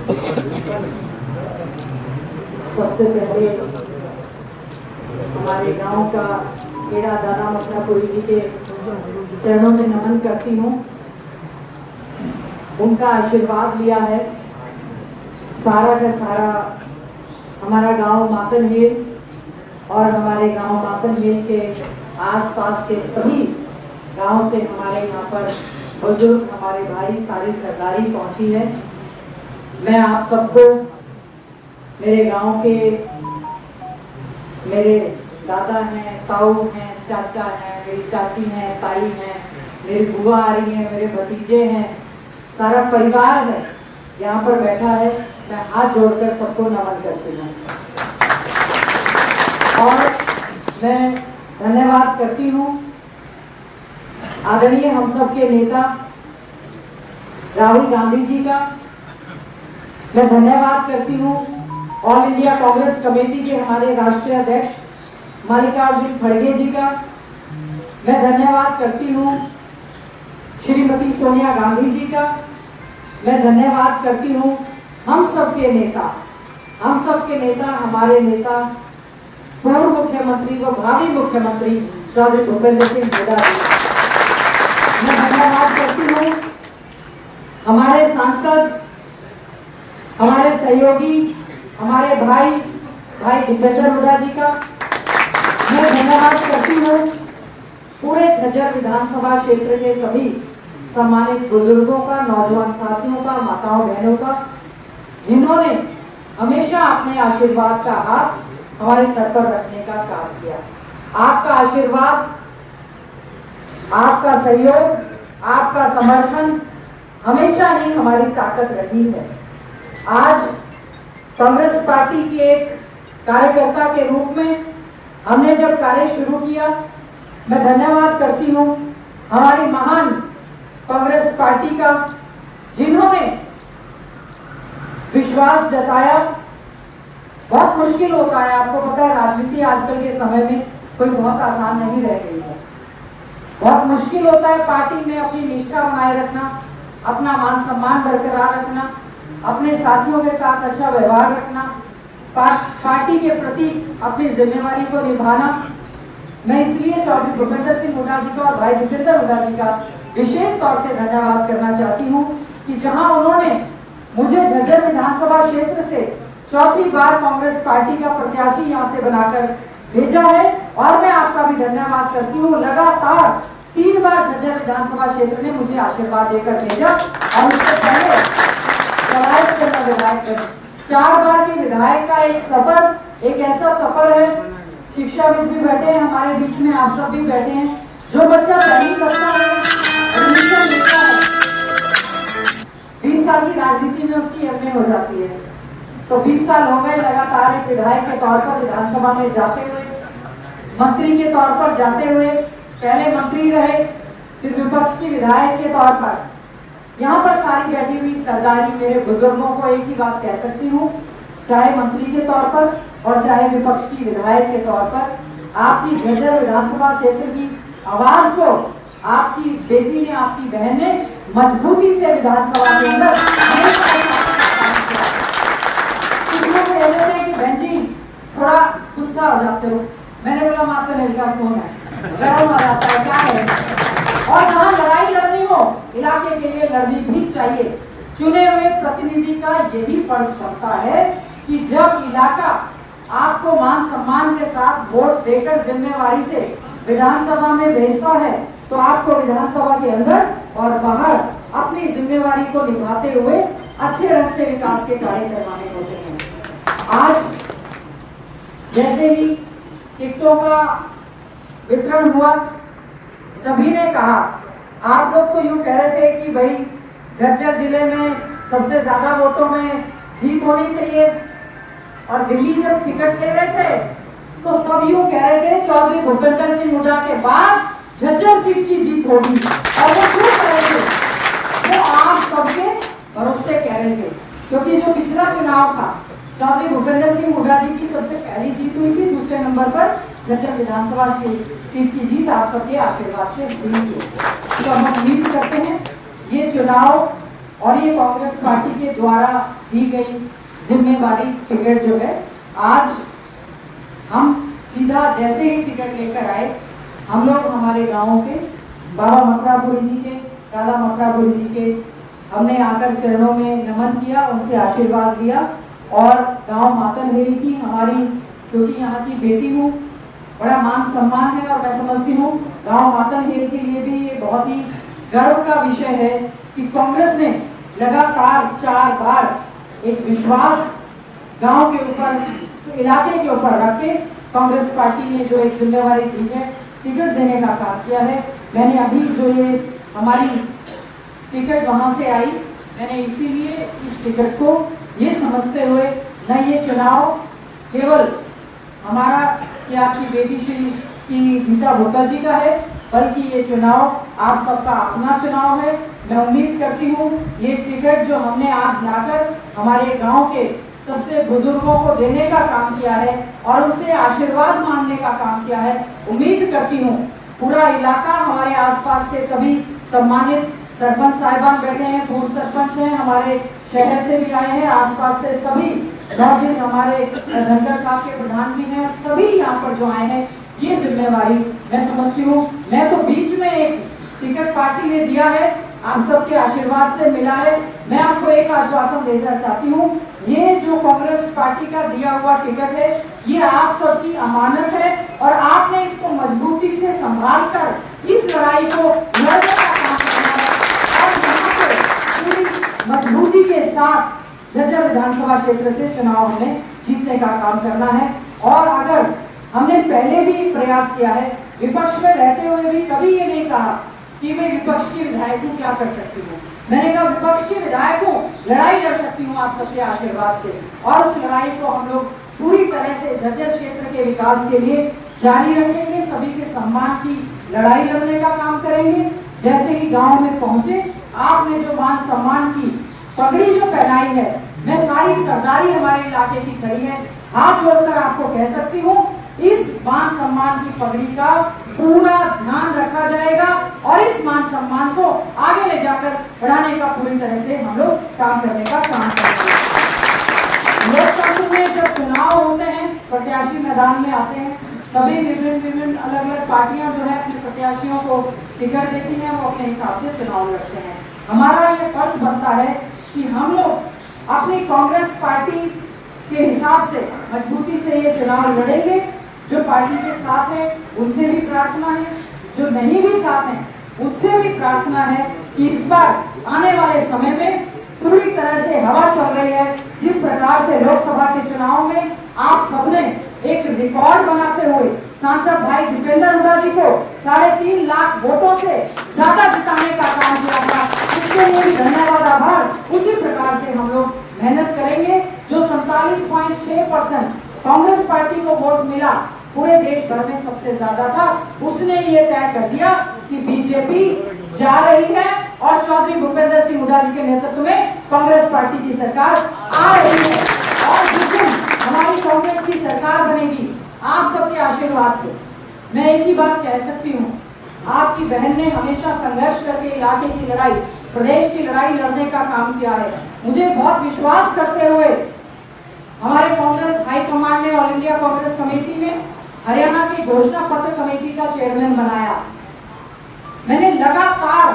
सबसे पहले हमारे गांव का मेरा दादा मथुरापुरी जी के चरणों में नमन करती हूँ। उनका आशीर्वाद लिया है। सारा का सारा हमारा गांव मातनहेल और हमारे गांव मातनहेल के आसपास के सभी गांव से हमारे यहाँ पर बुजुर्ग हमारे भाई सारी सरदारी पहुंची है। मैं आप सबको मेरे गांव के मेरे दादा हैं, ताऊ हैं, चाचा हैं, मेरी चाची हैं, ताई हैं, मेरी बुआ आ रही है, मेरे भतीजे हैं, सारा परिवार है यहाँ पर बैठा है। मैं हाथ जोड़कर सबको नमन करती हूँ और मैं धन्यवाद करती हूँ आदरणीय हम सब के नेता राहुल गांधी जी का। मैं धन्यवाद करती हूँ ऑल इंडिया कांग्रेस कमेटी के हमारे राष्ट्रीय अध्यक्ष मल्लिकार्जुन खड़गे जी का। मैं धन्यवाद करती हूँ श्रीमती सोनिया गांधी जी का। मैं धन्यवाद करती हूँ हम सबके नेता हमारे नेता पूर्व मुख्यमंत्री व भावी मुख्यमंत्री चौधरी भूपेंद्र सिंह हुड्डा जी। मैं धन्यवाद करती हूँ हमारे सांसद, हमारे सहयोगी, हमारे भाई दीपेंद्र हुड्डा जी का। मैं धन्यवाद करती हूँ पूरे झज्जर विधानसभा क्षेत्र के सभी सम्मानित बुजुर्गों का, नौजवान साथियों का, माताओं बहनों का, जिन्होंने हमेशा अपने आशीर्वाद का हाथ हमारे सर पर रखने का काम किया। आपका आशीर्वाद, आपका सहयोग, आपका समर्थन हमेशा ही हमारी ताकत रही है। आज कांग्रेस पार्टी के एक कार्यकर्ता के रूप में हमने जब कार्य शुरू किया, मैं धन्यवाद करती हूँ हमारी महान कांग्रेस पार्टी का, जिन्होंने विश्वास जताया। बहुत मुश्किल होता है, आपको पता है राजनीति आजकल के समय में कोई बहुत आसान नहीं रह गई है। बहुत मुश्किल होता है पार्टी में अपनी निष्ठा बनाए रखना, अपना मान सम्मान बरकरार रखना, अपने साथियों के साथ अच्छा व्यवहार रखना, पार्टी के प्रति अपनी जिम्मेवारी को निभाना। मैं इसलिए चौधरी भूपेंद्र सिंह हुड्डा जी का और भाई दीपेंद्र हुड्डा जी का विशेष तौर से धन्यवाद करना चाहती हूँ कि जहां उन्होंने मुझे झज्जर विधानसभा क्षेत्र से चौथी बार कांग्रेस पार्टी का प्रत्याशी यहाँ से बनाकर भेजा है। और मैं आपका भी धन्यवाद करती हूँ, लगातार 3 बार झज्जर विधानसभा क्षेत्र ने मुझे आशीर्वाद देकर भेजा और उससे पहले 4 बार के विधायक का एक सफर, एक ऐसा सफर है। शिक्षाविद भी बैठे हैं हमारे बीच में, आप सब भी बैठे हैं। जो बच्चा पढ़ाई करता है, एडमिशन लेता है, 20 साल की राजनीति में उसकी एमए हो जाती है। तो 20 साल हो गए लगातार एक विधायक के तौर पर विधानसभा में जाते हुए, मंत्री के तौर पर जाते हुए, पहले मंत्री रहे, फिर विपक्ष की विधायक के तौर पर। यहाँ पर सारी बैठी हुई सरदारी मेरे बुजुर्गों को एक ही बात कह सकती हूँ, चाहे मंत्री के तौर पर और चाहे विपक्ष की विधायक के तौर पर, आपकी झज्जर विधानसभा क्षेत्र की आवाज को आपकी इस बेटी ने, आपकी बहन ने मजबूती से विधानसभा के अंदर कहते थे कि बहन जी थोड़ा गुस्सा हो जाते हो। मैंने बोला मातनहेल का कौन है, गरम आ जाता है, क्या है। और जहाँ लड़ाई लड़नी हो, इलाके के लिए लड़नी भी चाहिए। चुने हुए प्रतिनिधि का यही फर्ज बनता है कि जब इलाका आपको मान सम्मान के साथ वोट देकर जिम्मेवारी से विधानसभा में भेजता है, तो आपको विधानसभा के अंदर और बाहर अपनी जिम्मेवारी को निभाते हुए अच्छे ढंग से विकास के कार्य करवाने होते हैं। आज जैसे ही टिकटों का वितरण हुआ, सभी ने कहा, आप लोग तो यूं कह रहे थे कि भाई झज्जर जिले में सबसे ज्यादा वोटों में जीत होनी चाहिए, और दिल्ली जब टिकट ले रहे थे तो सब यूं कह रहे थे चौधरी भूपेंद्र सिंह हुड्डा के बाद झज्जर सीट की जीत होगी। और वो क्यों कह रहे थे? वो आप सबके भरोसे कह रहे थे, क्योंकि जो पिछला चुनाव था चौधरी भूपेंद्र सिंह हुड्डा जी की सबसे पहली जीत हुई थी, दूसरे नंबर पर झज्जर विधानसभा सीट की जीत आप सबके आशीर्वाद से हुई थी। तो हम उम्मीद करते हैं ये चुनाव और ये कांग्रेस पार्टी के द्वारा दी गई जिम्मेवारी टिकट जो है, आज हम सीधा जैसे ही टिकट लेकर आए, हम लोग हमारे गाँव के बाबा मकरापुरी जी के, दादा मकरापुरी जी के हमने आकर चरणों में नमन किया, उनसे आशीर्वाद लिया और गांव मातनहेरी की हमारी, क्योंकि यहाँ की बेटी हूँ, बड़ा मान सम्मान है और मैं समझती हूँ गांव मातनहेरी के लिए भी ये बहुत ही गर्व का विषय है कि कांग्रेस ने लगातार 4 बार एक विश्वास गांव के ऊपर, इलाके के ऊपर रख के कांग्रेस पार्टी ने जो एक जिम्मेवारी दी है, टिकट देने का काम किया है। मैंने अभी जो ये हमारी टिकट वहां से आई, मैंने इसीलिए इस टिकट को ये समझते हुए न ये चुनाव केवल हमारा या आपकी बेटी श्री की गीता भोक्ता जी का है, बल्कि ये चुनाव आप सबका अपना चुनाव है। मैं उम्मीद करती हूँ ये टिकट जो हमने आज लाकर हमारे गांव के सबसे बुजुर्गों को देने का काम किया है और उनसे आशीर्वाद मांगने का काम किया है, उम्मीद करती हूँ पूरा इलाका, हमारे आसपास के सभी सम्मानित सरपंच साहिबान बैठे हैं, पूर्व सरपंच हैं, हमारे शहर से भी आए हैं, आसपास से सभी राजेश, हमारे धनगर खाप के प्रधान भी हैं, सभी यहाँ पर जो आए हैं, ये जिम्मेवारी मैं समझती हूँ। मैं तो बीच में एक टिकट पार्टी ने दिया है, आप सबके आशीर्वाद से मिला है। मैं आपको एक आश्वासन देना चाहती हूँ, ये जो कांग्रेस पार्टी का दिया हुआ टिकट है, ये आप सबकी अमानत है और आपने इसको मजबूती से संभाल कर इस लड़ाई को लड़ने का काम करना है और यहाँ पे पूरी मजबूती के साथ झज्जर विधानसभा क्षेत्र से चुनाव हमें जीतने का काम करना है। और अगर हमने पहले भी प्रयास किया है, विपक्ष में रहते हुए भी कभी ये नहीं कहा कि मैं विपक्ष के विधायक हूँ, क्या कर सकती हूँ। मैंने कहा विपक्ष के विधायक हूँ, लड़ाई लड़ सकती हूँ आप सबके आशीर्वाद से, और उस लड़ाई को हम लोग पूरी तरह से झज्जर क्षेत्र के विकास के लिए जारी रखेंगे। सभी के सम्मान की लड़ाई लड़ने का काम करेंगे। जैसे ही गांव में पहुंचे, आपने जो मान सम्मान की पगड़ी जो पहनाई है, मैं सारी सरदारी हमारे इलाके की खड़ी है, हाथ जोड़कर आपको कह सकती हूँ इस मान सम्मान की पगड़ी का पूरा ध्यान रखा जाएगा और इस मान सम्मान को आगे ले जाकर बढ़ाने का पूरी तरह से हम लोग काम करने का काम करेंगे। लोकतंत्र में जब चुनाव होते हैं, प्रत्याशी मैदान में आते हैं, सभी विभिन्न अलग अलग पार्टियां जो है अपने प्रत्याशियों को टिकट देती हैं, वो अपने हिसाब से चुनाव लड़ते हैं। हमारा ये फर्ज बनता है कि हम लोग अपनी कांग्रेस पार्टी के हिसाब से मजबूती से ये चुनाव लड़ेंगे। जो पार्टी के साथ है उनसे भी प्रार्थना है, जो नहीं भी साथ है उनसे भी प्रार्थना है कि इस बार आने वाले समय में पूरी तरह से हवा चल रही है। जिस प्रकार से लोकसभा के चुनाव में आप सबने एक रिकॉर्ड बनाते हुए सांसद भाई दीपेंद्र हुड्डा जी को 3.5 लाख वोटों से ज्यादा जिताने का काम किया था, इसके लिए भी धन्यवाद, आभार। उसी प्रकार से हम लोग मेहनत करेंगे। जो 47.6% कांग्रेस पार्टी को वोट मिला, पूरे देश भर में सबसे ज्यादा था, उसने ये तय कर दिया कि बीजेपी जा रही है और चौधरी भूपेंद्र सिंह हुड्डा जी के नेतृत्व में कांग्रेस पार्टी की सरकार आ रही है। और जिस दिन हमारी कांग्रेस की सरकार बनेगी, आप सबके आशीर्वाद से मैं एक ही बात कह सकती हूँ, आपकी बहन ने हमेशा संघर्ष करके इलाके की लड़ाई, प्रदेश की लड़ाई लड़ने का काम किया है। मुझे बहुत विश्वास करते हुए हमारे कांग्रेस हाईकमांड ने, ऑल इंडिया कांग्रेस कमेटी ने हरियाणा की घोषणा पत्र कमेटी का चेयरमैन बनाया। मैंने लगातार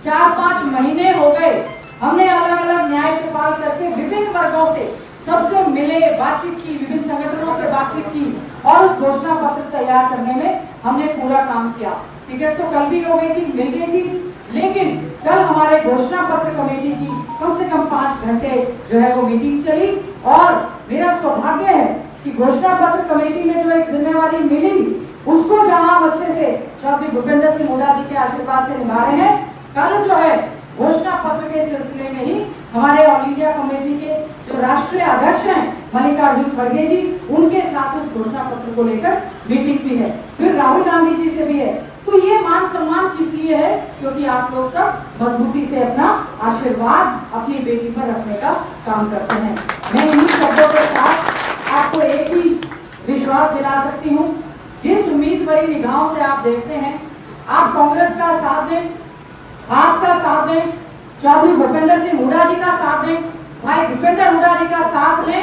4-5 महीने हो गए, हमने अलग अलग न्याय चौपाल करके विभिन्न वर्गों से सबसे मिले, बातचीत की, विभिन्न संगठनों से बातचीत की और उस घोषणा पत्र तैयार करने में हमने पूरा काम किया। टिकट तो कल भी हो गई थी, मिल गई थी, लेकिन कल हमारे घोषणा पत्र कमेटी की कम से कम 5 घंटे जो है वो मीटिंग चली और मेरा सौभाग्य है कि घोषणा पत्र कमेटी में जो एक जिम्मेवारी मिली, उसको जहां हम अच्छे से चौधरी भूपेंद्र सिंह हुड्डा जी के आशीर्वाद से निभा रहे हैं, कल जो है घोषणा पत्र के सिलसिले में ही हमारे ऑल इंडिया कमेटी के जो राष्ट्रीय अध्यक्ष हैं मल्लिकार्जुन खड़गे जी, उनके साथ उस घोषणा पत्र को लेकर मीटिंग भी है, फिर राहुल गांधी जी से भी है। तो ये मान सम्मान किस लिए है? क्योंकि आप लोग सब मजबूती से अपना आशीर्वाद अपनी बेटी पर रखने का काम करते हैं। मैं इन्हीं शब्दों के साथ आपको एक ही विश्वास दिला सकती हूँ, जिस उम्मीद भरी निगाहों से आप देखते हैं, आप कांग्रेस का साथ दें, आपका साथ दें, चौधरी भूपेंद्र सिंह हुड्डा जी का साथ दें, भाई भूपेंद्र हुड्डा जी का साथ लें।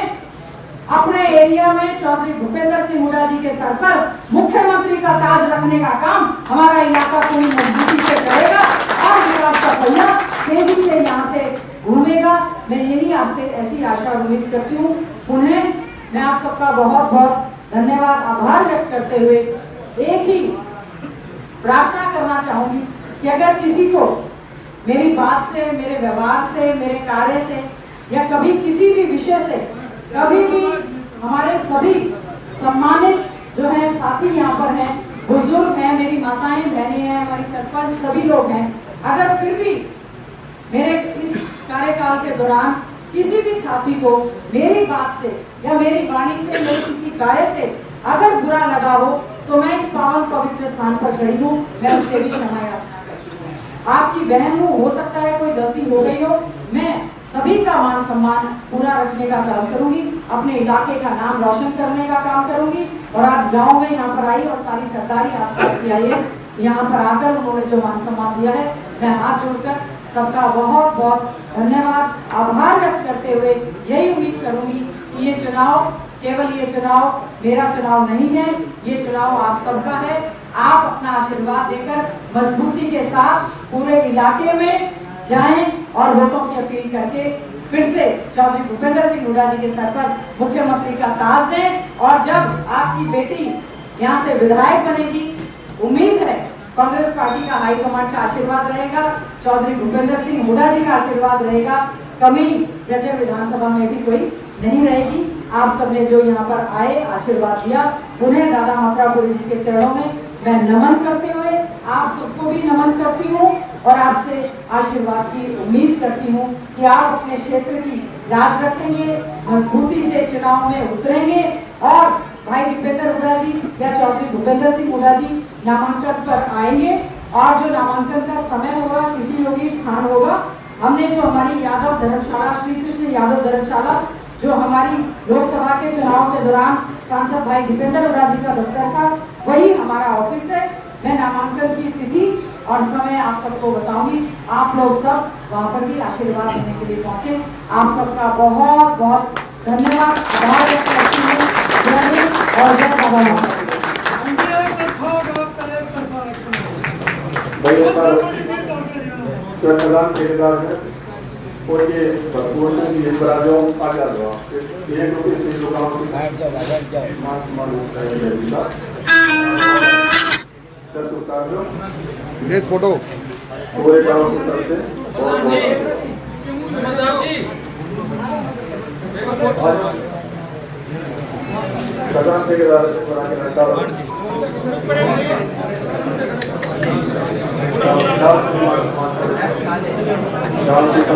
अपने एरिया में चौधरी भूपेंद्र सिंह हुड्डा जी के सर पर मुख्यमंत्री का ताज रखने का काम हमारा इलाका पूरी मजबूती से करेगा और विकास का पहिया तेजी से यहाँ से घूमेगा। मैं यही आपसे ऐसी आशा और उम्मीद करती हूँ। पुनः मैं आप सबका बहुत बहुत धन्यवाद आभार व्यक्त करते हुए एक ही प्रार्थना करना चाहूंगी कि अगर किसी को मेरी बात से, मेरे व्यवहार से, मेरे कार्य से या कभी किसी भी विषय से कभी भी हमारे सभी सम्मानित जो है साथी यहाँ पर हैं, बुजुर्ग हैं, मेरी माताएं बहनें हैं, हमारी सरपंच सभी लोग हैं, अगर फिर भी मेरे इस कार्यकाल के दौरान किसी भी साथी को मेरी बात से या मेरी वाणी से, मेरे किसी कार्य से अगर बुरा लगा हो तो मैं इस पावन पवित्र स्थान पर खड़ी हूँ, मैं उससे भी क्षमा याचना करती हूँ। आपकी बहन हूँ, हो सकता है कोई गलती हो गई हो, मैं सभी का मान सम्मान पूरा रखने का काम करूंगी, अपने इलाके का नाम रोशन करने का काम करूंगी। और आज गांव में यहाँ पर आई और सारी सरकारी आसपास की आई है, यहाँ पर आकर उन्होंने जो मान सम्मान दिया है, मैं हाथ जोड़कर सबका बहुत बहुत धन्यवाद आभार व्यक्त करते हुए यही उम्मीद करूंगी कि ये चुनाव केवल ये चुनाव मेरा चुनाव नहीं है, ये चुनाव आप सबका है। आप अपना आशीर्वाद देकर मजबूती के साथ पूरे इलाके में जाएं और वोटों की अपील करके फिर से चौधरी भूपेंद्र सिंह हुड्डा जी के सर पर मुख्यमंत्री का ताज दें। और जब आपकी बेटी यहाँ से विधायक बनेगी, उम्मीद है कांग्रेस पार्टी का हाईकमांड का आशीर्वाद रहेगा, चौधरी भूपेंद्र सिंह हुड्डा जी का आशीर्वाद रहेगा, कमी जर्जर विधानसभा में भी कोई नहीं रहेगी। आप सबने जो यहाँ पर आए आशीर्वाद दिया, उन्हें दादा मथुरापुरी जी के चरणों में मैं नमन करते हुए आप सबको भी नमन करती हूँ और आपसे आशीर्वाद की उम्मीद करती हूँ कि आप अपने क्षेत्र की लाज रखेंगे, मजबूती से चुनाव में उतरेंगे और भाई दीपेंद्र हुड्डा जी या चौधरी भूपेंद्र सिंह हुड्डा जी नामांकन पर आएंगे और जो नामांकन का समय होगा, तिथि होगी, स्थान होगा, हमने जो हमारी यादव धर्मशाला, श्री कृष्ण यादव धर्मशाला जो हमारी लोकसभा के चुनाव के दौरान सांसद भाई दीपेंद्र हुड्डा जी का दफ्तर था, वही हमारा ऑफिस है। मैं नामांकन की तिथि और समय आप सबको बताऊंगी, आप लोग सब वहां पर भी आशीर्वाद देने के लिए पहुंचे। आप सबका बहुत बहुत धन्यवाद, आभार व्यक्त करती हूँ। जय हिंद और जय बाबा। porque batuan di Brasil pagado ini itu sih lokal mas saya bisa satu kali this photo boleh kalau kita se kadang kita orang kita salah Kalau kita